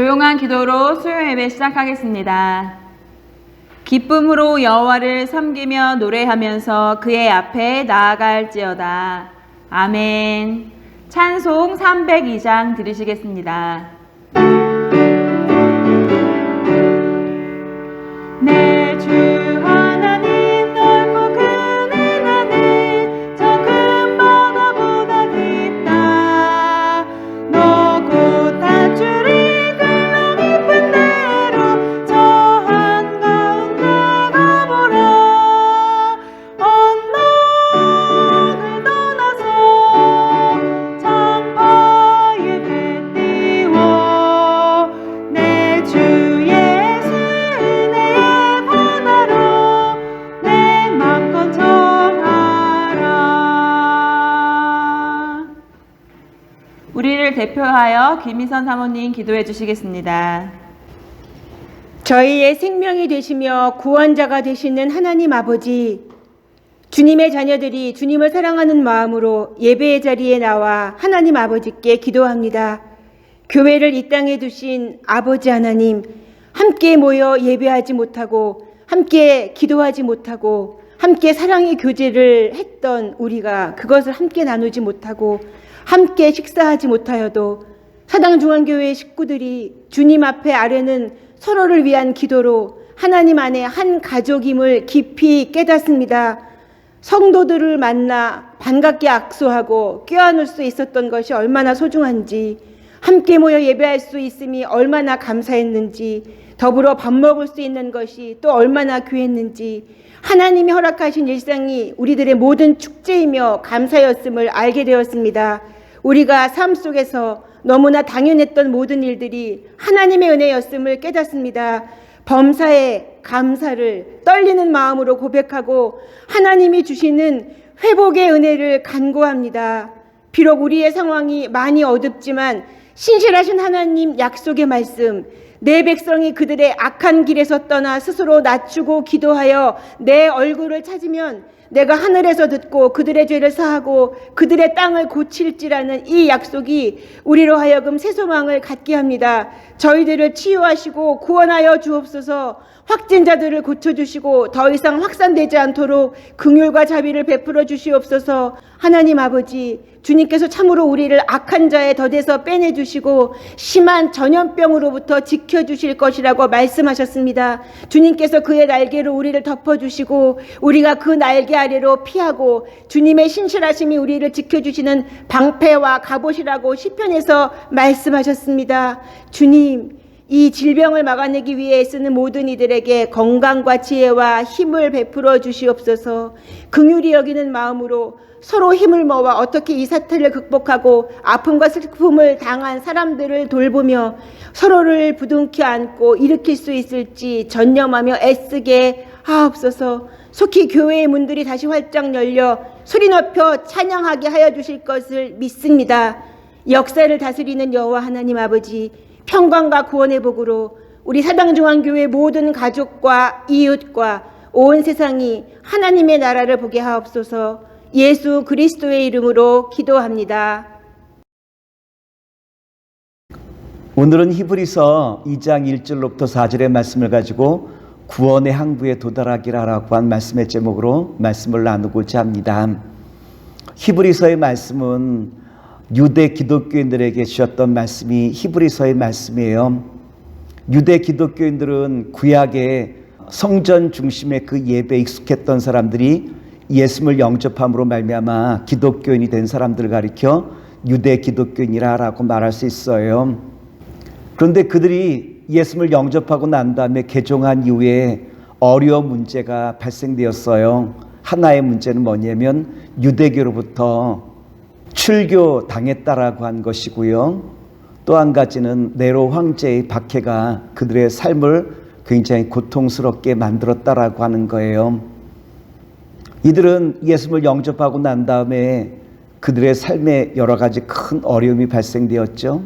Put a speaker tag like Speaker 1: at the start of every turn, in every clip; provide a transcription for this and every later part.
Speaker 1: 조용한 기도로 수요 예배 시작하겠습니다. 기쁨으로 여호와를 섬기며 노래하면서 그의 앞에 나아갈지어다. 아멘. 찬송 302장 들으시겠습니다. 내 주 하나님 넓고 큰 은혜는 저 큰 바다보다 깊다. 너 곧 단추를 끌러 깊은 데로 저 한가운데 가보라. 언덕을 떠나서 창파에 배 띄워 내 주 예수 은혜의 바다로 내 맘 건져가라. 우리를 대표하여 김희선 사모님 기도해 주시겠습니다.
Speaker 2: 저희의 생명이 되시며 구원자가 되시는 하나님 아버지, 주님의 자녀들이 주님을 사랑하는 마음으로 예배의 자리에 나와 하나님 아버지께 기도합니다. 교회를 이 땅에 두신 아버지 하나님, 함께 모여 예배하지 못하고 함께 기도하지 못하고 함께 사랑의 교제를 했던 우리가 그것을 함께 나누지 못하고 함께 식사하지 못하여도 사당중앙교회 식구들이 주님 앞에 아뢰는 서로를 위한 기도로 하나님 안에 한 가족임을 깊이 깨닫습니다. 성도들을 만나 반갑게 악수하고 껴안을 수 있었던 것이 얼마나 소중한지, 함께 모여 예배할 수 있음이 얼마나 감사했는지, 더불어 밥 먹을 수 있는 것이 또 얼마나 귀했는지, 하나님이 허락하신 일상이 우리들의 모든 축제이며 감사였음을 알게 되었습니다. 우리가 삶 속에서 너무나 당연했던 모든 일들이 하나님의 은혜였음을 깨닫습니다. 범사에 감사를 떨리는 마음으로 고백하고 하나님이 주시는 회복의 은혜를 간구합니다. 비록 우리의 상황이 많이 어둡지만 신실하신 하나님 약속의 말씀, 내 백성이 그들의 악한 길에서 떠나 스스로 낮추고 기도하여 내 얼굴을 찾으면 내가 하늘에서 듣고 그들의 죄를 사하고 그들의 땅을 고칠지라는 이 약속이 우리로 하여금 새 소망을 갖게 합니다. 저희들을 치유하시고 구원하여 주옵소서. 확진자들을 고쳐주시고 더 이상 확산되지 않도록 긍휼과 자비를 베풀어 주시옵소서. 하나님 아버지, 주님께서 참으로 우리를 악한 자의 덫에서 빼내주시고 심한 전염병으로부터 지켜주실 것이라고 말씀하셨습니다. 주님께서 그의 날개로 우리를 덮어주시고 우리가 그 날개 아래로 피하고 주님의 신실하심이 우리를 지켜주시는 방패와 갑옷이라고 시편에서 말씀하셨습니다. 주님, 이 질병을 막아내기 위해 쓰는 모든 이들에게 건강과 지혜와 힘을 베풀어 주시옵소서. 긍휼히 여기는 마음으로 서로 힘을 모아 어떻게 이 사태를 극복하고 아픔과 슬픔을 당한 사람들을 돌보며 서로를 부둥켜 안고 일으킬 수 있을지 전념하며 애쓰게 하옵소서. 속히 교회의 문들이 다시 활짝 열려 소리 높여 찬양하게 하여 주실 것을 믿습니다. 역사를 다스리는 여호와 하나님 아버지, 평강과 구원의 복으로 우리 사당중앙교회 모든 가족과 이웃과 온 세상이 하나님의 나라를 보게 하옵소서. 예수 그리스도의 이름으로 기도합니다.
Speaker 3: 오늘은 히브리서 2장 1절로부터 4절의 말씀을 가지고 구원의 항구에 도달하기라라고 한 말씀의 제목으로 말씀을 나누고자 합니다. 히브리서의 말씀은 유대 기독교인들에게 주셨던 말씀이 히브리서의 말씀이에요. 유대 기독교인들은 구약의 성전 중심의 그 예배에 익숙했던 사람들이 예수를 영접함으로 말미암아 기독교인이 된 사람들을 가리켜 유대 기독교인이라고 말할 수 있어요. 그런데 그들이 예수를 영접하고 난 다음에 개종한 이후에 어려운 문제가 발생되었어요. 하나의 문제는 뭐냐면 유대교로부터 출교 당했다라고 한 것이고요. 또 한 가지는 네로 황제의 박해가 그들의 삶을 굉장히 고통스럽게 만들었다라고 하는 거예요. 이들은 예수를 영접하고 난 다음에 그들의 삶에 여러 가지 큰 어려움이 발생되었죠.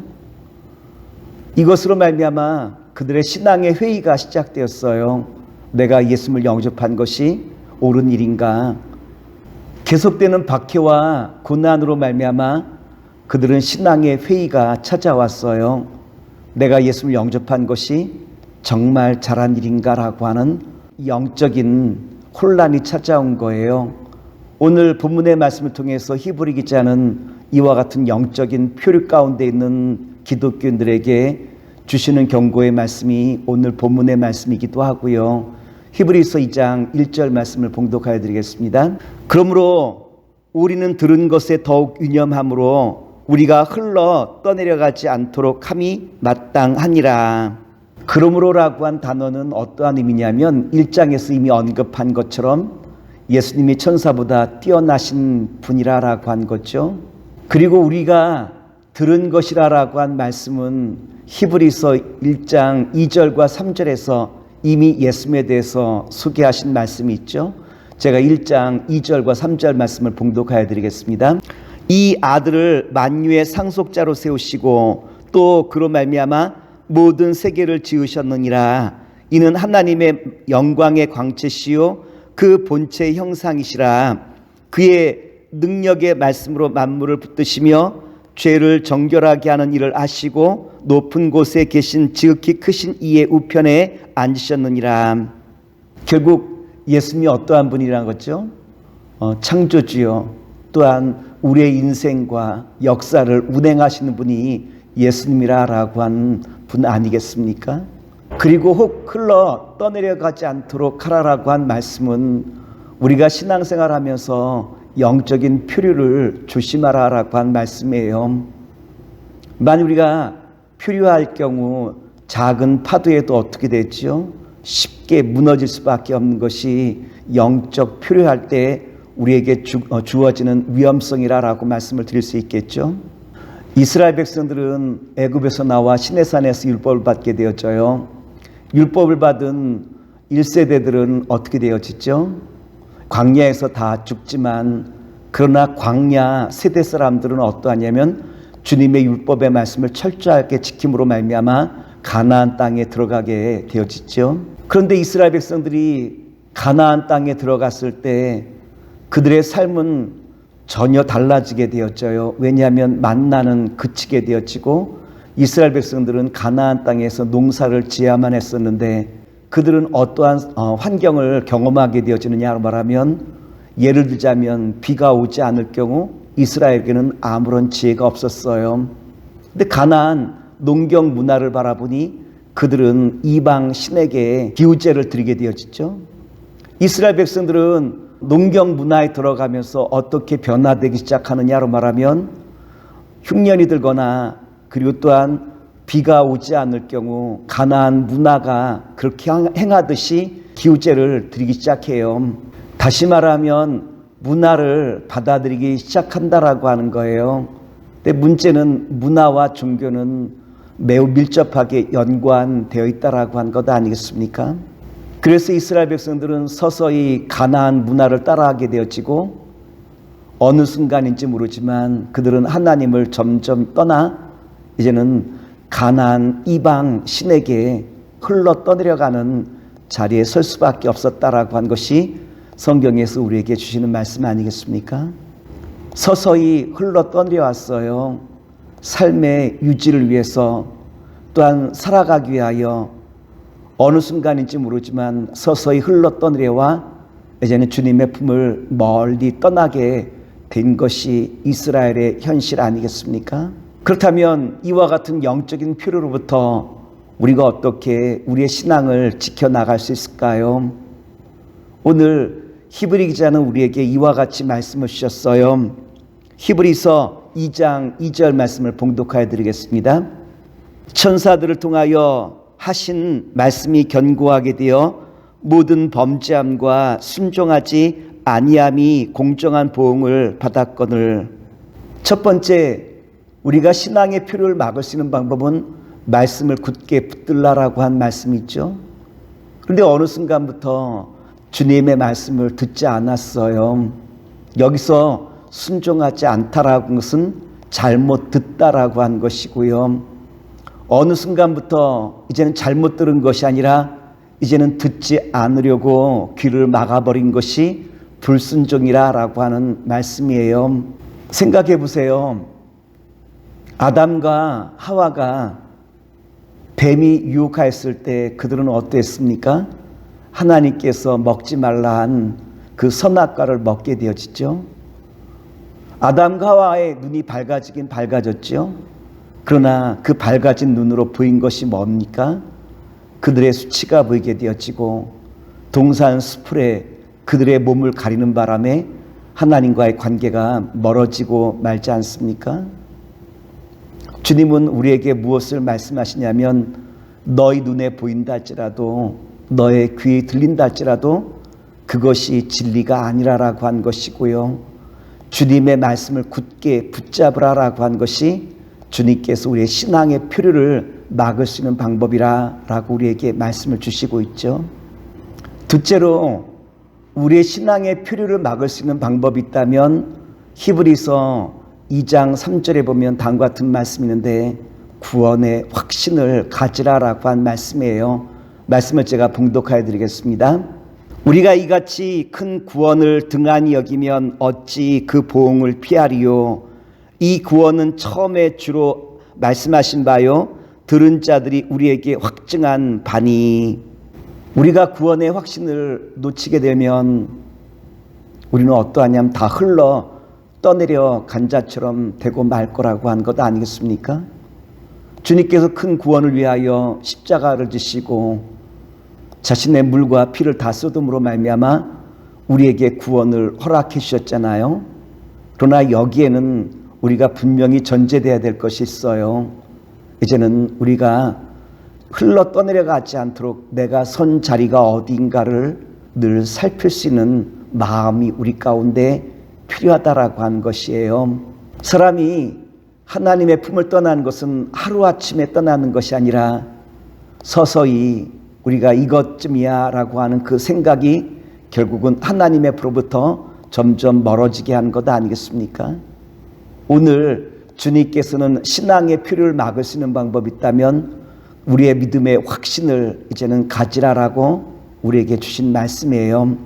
Speaker 3: 이것으로 말미암아 그들의 신앙의 회의가 시작되었어요. 내가 예수를 영접한 것이 옳은 일인가? 계속되는 박해와 고난으로 말미암아 그들은 신앙의 회의가 찾아왔어요. 내가 예수를 영접한 것이 정말 잘한 일인가라고 하는 영적인 혼란이 찾아온 거예요. 오늘 본문의 말씀을 통해서 히브리 기자는 이와 같은 영적인 표류 가운데 있는 기독교인들에게 주시는 경고의 말씀이 오늘 본문의 말씀이기도 하고요. 히브리서 2장 1절 말씀을 봉독하여 드리겠습니다. 그러므로 우리는 들은 것에 더욱 유념함으로 우리가 흘러 떠내려가지 않도록 함이 마땅하니라. 그러므로라고 한 단어는 어떠한 의미냐면 1장에서 이미 언급한 것처럼 예수님이 천사보다 뛰어나신 분이라고 한 거죠. 그리고 우리가 들은 것이라고 한 말씀은 히브리서 1장 2절과 3절에서 이미 예수님에 대해서 소개하신 말씀이 있죠. 제가 1장 2절과 3절 말씀을 봉독하여 드리겠습니다. 이 아들을 만유의 상속자로 세우시고 또 그로 말미암아 모든 세계를 지으셨느니라. 이는 하나님의 영광의 광채시요 그 본체의 형상이시라. 그의 능력의 말씀으로 만물을 붙드시며 죄를 정결하게 하는 일을 하시고 높은 곳에 계신 지극히 크신 이의 우편에 앉으셨느니라. 결국 예수님이 어떠한 분이라는 거죠? 창조주요. 또한 우리의 인생과 역사를 운행하시는 분이 예수님이라고 한 분 아니겠습니까? 그리고 혹 흘러 떠내려가지 않도록 하라라고 한 말씀은 우리가 신앙생활하면서 영적인 표류를 조심하라라고 한 말씀이에요. 만약 우리가 표류할 경우 작은 파도에도 어떻게 되죠? 쉽게 무너질 수밖에 없는 것이 영적 표류할 때 우리에게 주어지는 위험성이라고 말씀을 드릴 수 있겠죠. 이스라엘 백성들은 애굽에서 나와 시내산에서 율법을 받게 되었죠. 율법을 받은 1세대들은 어떻게 되어지죠? 광야에서 다 죽지만 그러나 광야 세대 사람들은 어떠하냐면 주님의 율법의 말씀을 철저하게 지킴으로 말미암아 가나안 땅에 들어가게 되어지죠. 그런데 이스라엘 백성들이 가나안 땅에 들어갔을 때 그들의 삶은 전혀 달라지게 되었죠. 왜냐하면 만나는 그치게 되어지고 이스라엘 백성들은 가나안 땅에서 농사를 지어야만 했었는데 그들은 어떠한 환경을 경험하게 되어지느냐 말하면 예를 들자면 비가 오지 않을 경우 이스라엘에게는 아무런 지혜가 없었어요. 근데 가나안 농경 문화를 바라보니 그들은 이방 신에게 기우제를 드리게 되어지죠. 이스라엘 백성들은 농경 문화에 들어가면서 어떻게 변화되기 시작하느냐로 말하면 흉년이 들거나 그리고 또한 비가 오지 않을 경우 가나안 문화가 그렇게 행하듯이 기우제를 드리기 시작해요. 다시 말하면 문화를 받아들이기 시작한다라고 하는 거예요. 근데 문제는 문화와 종교는 매우 밀접하게 연관되어 있다라고 한 것 아니겠습니까? 그래서 이스라엘 백성들은 서서히 가나안 문화를 따라하게 되어지고 어느 순간인지 모르지만 그들은 하나님을 점점 떠나 이제는 가나안 이방 신에게 흘러 떠내려가는 자리에 설 수밖에 없었다라고 한 것이 성경에서 우리에게 주시는 말씀 아니겠습니까? 서서히 흘러 떠내려왔어요. 삶의 유지를 위해서 또한 살아가기 위하여 어느 순간인지 모르지만 서서히 흘러 떠내려와 이제는 주님의 품을 멀리 떠나게 된 것이 이스라엘의 현실 아니겠습니까? 그렇다면 이와 같은 영적인 표류로부터 우리가 어떻게 우리의 신앙을 지켜나갈 수 있을까요? 오늘 히브리 기자는 우리에게 이와 같이 말씀을 주셨어요. 히브리서 2장 2절 말씀을 봉독하여 드리겠습니다. 천사들을 통하여 하신 말씀이 견고하게 되어 모든 범죄함과 순종하지 아니함이 공정한 보응을 받았거늘. 첫 번째, 우리가 신앙의 표류를 막을 수 있는 방법은 말씀을 굳게 붙들라라고 한 말씀이 있죠. 그런데 어느 순간부터 주님의 말씀을 듣지 않았어요. 여기서 순종하지 않다라고 한 것은 잘못 듣다라고 한 것이고요. 어느 순간부터 이제는 잘못 들은 것이 아니라 이제는 듣지 않으려고 귀를 막아버린 것이 불순종이라고 하는 말씀이에요. 생각해 보세요. 아담과 하와가 뱀이 유혹하였을 때 그들은 어땠습니까? 하나님께서 먹지 말라 한 그 선악과를 먹게 되어지죠. 아담과 하와의 눈이 밝아지긴 밝아졌죠. 그러나 그 밝아진 눈으로 보인 것이 뭡니까? 그들의 수치가 보이게 되어지고 동산 수풀에 그들의 몸을 가리는 바람에 하나님과의 관계가 멀어지고 말지 않습니까? 주님은 우리에게 무엇을 말씀하시냐면 너희 눈에 보인다 할지라도 너의 귀에 들린다 할지라도 그것이 진리가 아니라라고 한 것이고요. 주님의 말씀을 굳게 붙잡으라라고 한 것이 주님께서 우리의 신앙의 표류를 막을 수 있는 방법이라고 우리에게 말씀을 주시고 있죠. 둘째로 우리의 신앙의 표류를 막을 수 있는 방법이 있다면 히브리서 2장 3절에 보면 다음과 같은 말씀이 있는데 구원의 확신을 가지라라고 한 말씀이에요. 말씀을 제가 봉독하여 드리겠습니다. 우리가 이같이 큰 구원을 등한히 여기면 어찌 그 보응을 피하리요. 이 구원은 처음에 주로 말씀하신 바요 들은 자들이 우리에게 확증한 바니. 우리가 구원의 확신을 놓치게 되면 우리는 어떠하냐면 다 흘러 떠내려 간 자처럼 되고 말 거라고 한 것 아니겠습니까? 주님께서 큰 구원을 위하여 십자가를 지시고 자신의 물과 피를 다 쏟음으로 말미암아 우리에게 구원을 허락해 주셨잖아요. 그러나 여기에는 우리가 분명히 전제되어야 될 것이 있어요. 이제는 우리가 흘러 떠내려가지 않도록 내가 선 자리가 어디인가를 늘 살필 수 있는 마음이 우리 가운데 필요하다라고 한 것이에요. 사람이 하나님의 품을 떠나는 것은 하루아침에 떠나는 것이 아니라 서서히 우리가 이것쯤이야 라고 하는 그 생각이 결국은 하나님의 프로부터 점점 멀어지게 하는 것 아니겠습니까? 오늘 주님께서는 신앙의 표류를 막을 수 있는 방법이 있다면 우리의 믿음의 확신을 이제는 가지라라고 우리에게 주신 말씀이에요.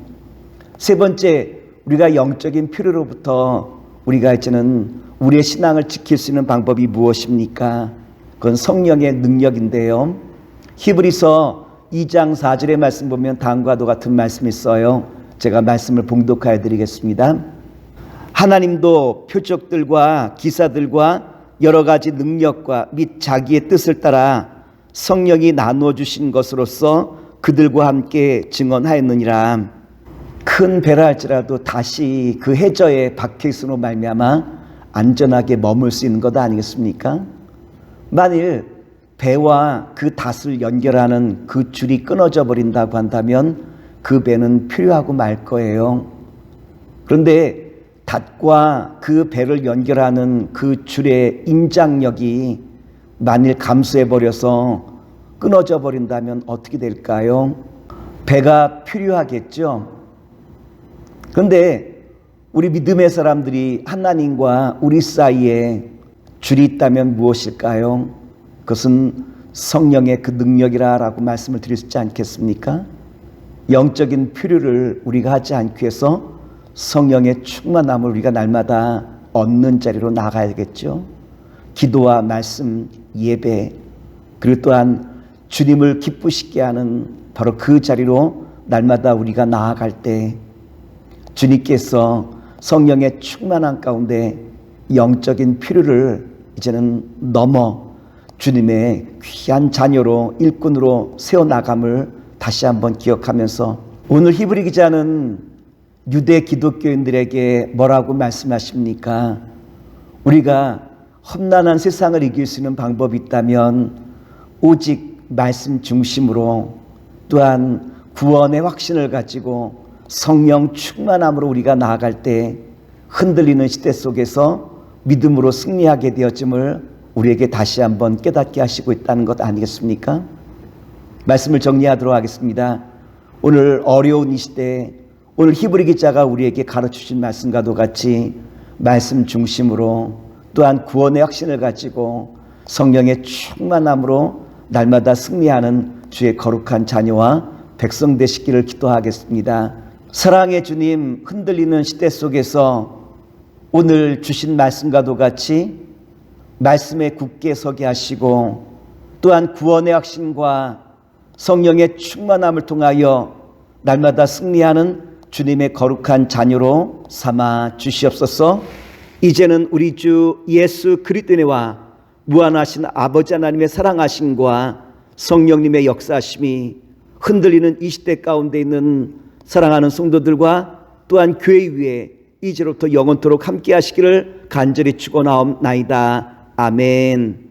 Speaker 3: 세 번째, 우리가 영적인 표류로부터 우리가 이제는 우리의 신앙을 지킬 수 있는 방법이 무엇입니까? 그건 성령의 능력인데요. 히브리서 2장 4절의 말씀 보면 다음과도 같은 말씀이 있어요. 제가 말씀을 봉독하여 드리겠습니다. 하나님도 표적들과 기사들과 여러 가지 능력과 및 자기의 뜻을 따라 성령이 나누어 주신 것으로서 그들과 함께 증언하였느니라. 큰 배라 할지라도 다시 그 해저에 박혀 있음으로 말미암아 안전하게 머물 수 있는 것 아니겠습니까? 만일 배와 그 닷을 연결하는 그 줄이 끊어져 버린다고 한다면 그 배는 필요하고 말 거예요. 그런데 닷과 그 배를 연결하는 그 줄의 인장력이 만일 감소해 버려서 끊어져 버린다면 어떻게 될까요? 배가 필요하겠죠. 그런데 우리 믿음의 사람들이 하나님과 우리 사이에 줄이 있다면 무엇일까요? 그것은 성령의 그 능력이라고 말씀을 드릴 수 있지 않겠습니까? 영적인 표류를 우리가 하지 않기 위해서 성령의 충만함을 우리가 날마다 얻는 자리로 나가야겠죠. 기도와 말씀, 예배, 그리고 또한 주님을 기쁘시게 하는 바로 그 자리로 날마다 우리가 나아갈 때 주님께서 성령의 충만함 가운데 영적인 표류를 이제는 넘어 주님의 귀한 자녀로 일꾼으로 세워나감을 다시 한번 기억하면서 오늘 히브리 기자는 유대 기독교인들에게 뭐라고 말씀하십니까? 우리가 험난한 세상을 이길 수 있는 방법이 있다면 오직 말씀 중심으로 또한 구원의 확신을 가지고 성령 충만함으로 우리가 나아갈 때 흔들리는 시대 속에서 믿음으로 승리하게 되어짐을 우리에게 다시 한번 깨닫게 하시고 있다는 것 아니겠습니까? 말씀을 정리하도록 하겠습니다. 오늘 어려운 이 시대에 오늘 히브리 기자가 우리에게 가르치신 말씀과도 같이 말씀 중심으로 또한 구원의 확신을 가지고 성령의 충만함으로 날마다 승리하는 주의 거룩한 자녀와 백성 되시기를 기도하겠습니다. 사랑의 주님, 흔들리는 시대 속에서 오늘 주신 말씀과도 같이 말씀에 굳게 서게 하시고 또한 구원의 확신과 성령의 충만함을 통하여 날마다 승리하는 주님의 거룩한 자녀로 삼아 주시옵소서. 이제는 우리 주 예수 그리스도와 무한하신 아버지 하나님의 사랑하심과 성령님의 역사하심이 흔들리는 이 시대 가운데 있는 사랑하는 성도들과 또한 교회 위에 이제로부터 영원토록 함께 하시기를 간절히 축원하옵나이다. 아멘.